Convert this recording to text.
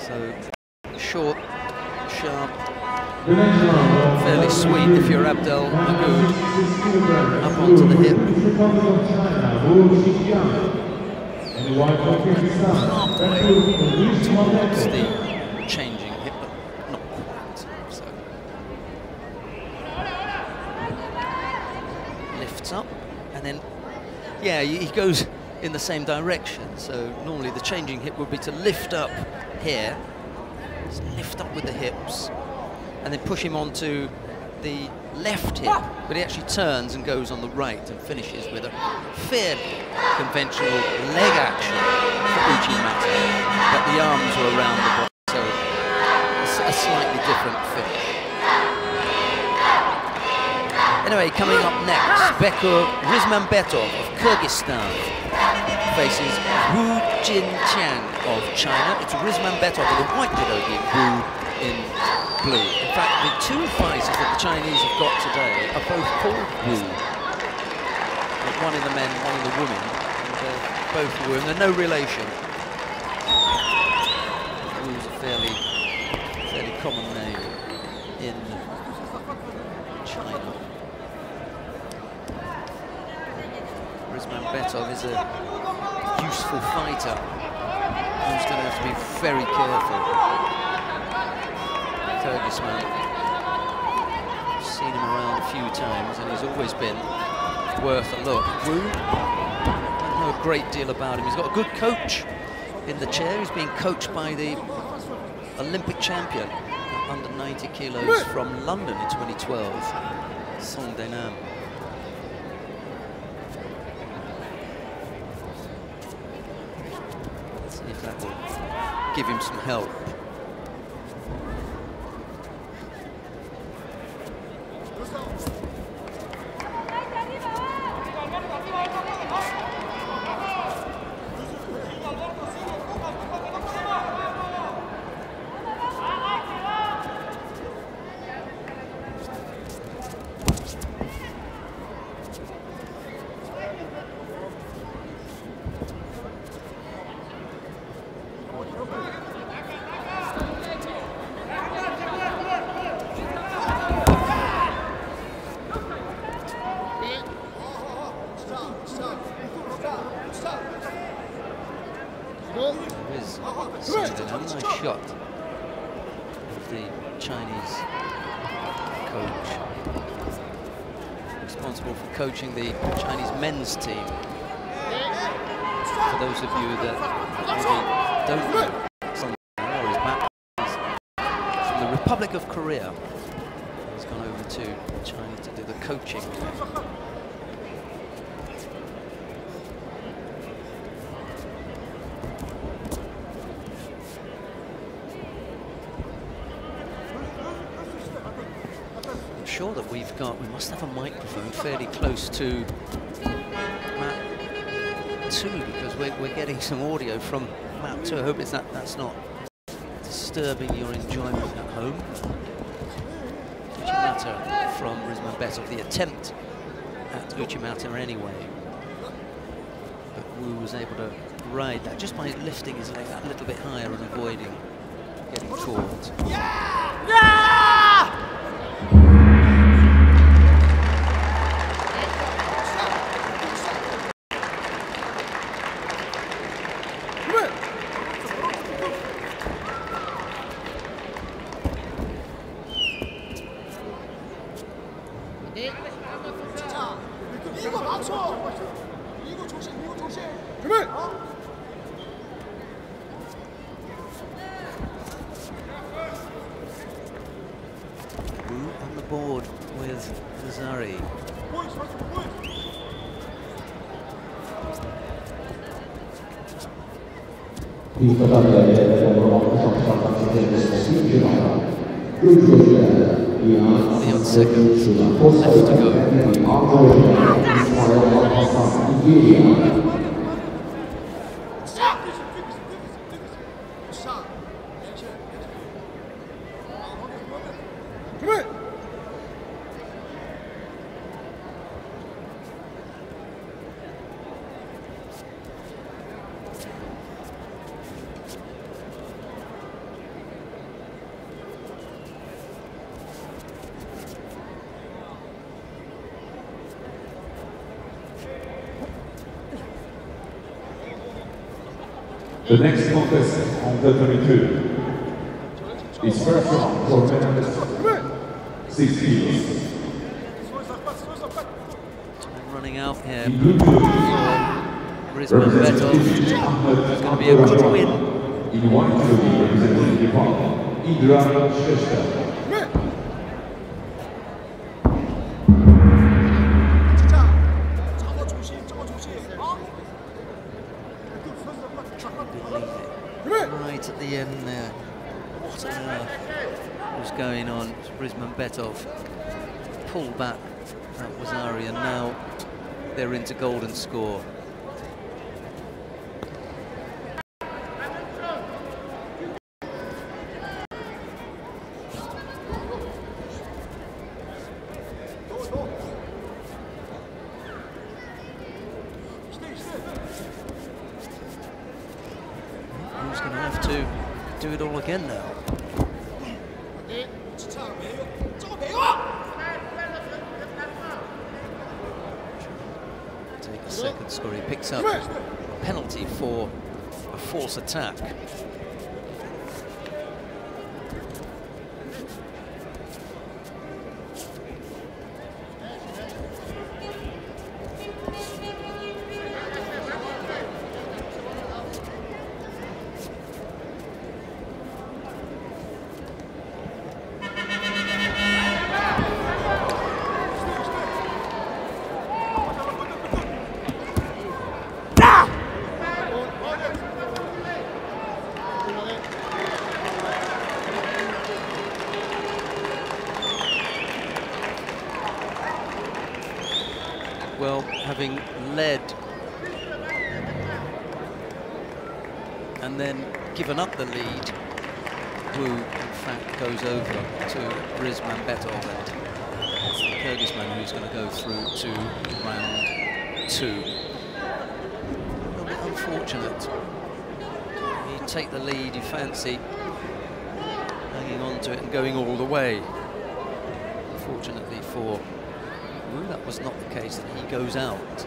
So short, sharp, fairly sweet if you're Abdel Magoud. Up onto the hip. Halfway towards the changing hip, but not quite. So lifts up, and then yeah, he goes in the same direction. So normally the changing hip would be to lift up here, just lift up with the hips, and then push him onto the left hip, but he actually turns and goes on the right and finishes with a fairly conventional leg action for Uchimata, but the arms were around the body, so a slightly different finish. Anyway, coming up next, Bekur Rizmanbetov of Kyrgyzstan faces Wu Jinqiang of China. It's Rizmanbetov with a white pillowing, Wu in blue. In fact, the two fighters that the Chinese have got today are both called Wu. One in the men, one in the women, and both Wu, and they're no relation. Wu's a fairly common name in China. Rizmanbetov is a useful fighter who's going to have to be very careful. Kyrgyzman. I've seen him around a few times and he's always been worth a look. Wu, I don't know a great deal about him. He's got a good coach in the chair. He's being coached by the Olympic champion at under 90 kilos from London in 2012, Song Denam. Let's see if that will give him some help. There is a nice shot of the Chinese coach, responsible for coaching the Chinese men's team. For those of you that maybe don't know, Song Denam is back from the Republic of Korea. He's gone over to China to do the coaching. Sure that we must have a microphone fairly close to Mat 2 because we're getting some audio from Mat 2. I hope that's not disturbing your enjoyment at home. Uchimata from Rizmanbetov, the attempt at Uchimata anyway. But Wu was able to ride that just by lifting his leg a little bit higher and avoiding getting caught. Wu on the board with Zari. The seconds left to go. The next contest on the 32 is first round for men's 6 kilos. Running out here for Rizman Betov. It's going to be a good win. In 1 kilo representing Japan, Indra Shrestha. Right at the end there. What on earth was going on? Rizman Betov pulled back that was Ari, and now they're into golden score. Who's going to have to do it all again now? Take a second score. He picks up a penalty for a false attack. Well, having led and then given up the lead, Wu in fact goes over to Rizman Betov, and it's the Kyrgyzman who's going to go through to round 2. A little bit unfortunate. You take the lead, you fancy hanging on to it and going all the way. Unfortunately for Wu, that was not the case, and he goes out.